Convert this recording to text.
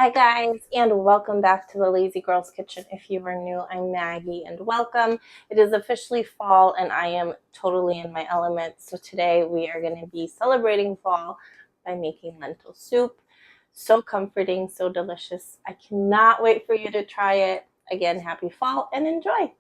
Hi guys, and welcome back to the Lazy Girls Kitchen. If you are new, I'm Maggie, and welcome. It is officially fall, and I am totally in my element. So today we are going to be celebrating fall by making lentil soup. So comforting, so delicious. I cannot wait for you to try it. Again, happy fall and enjoy.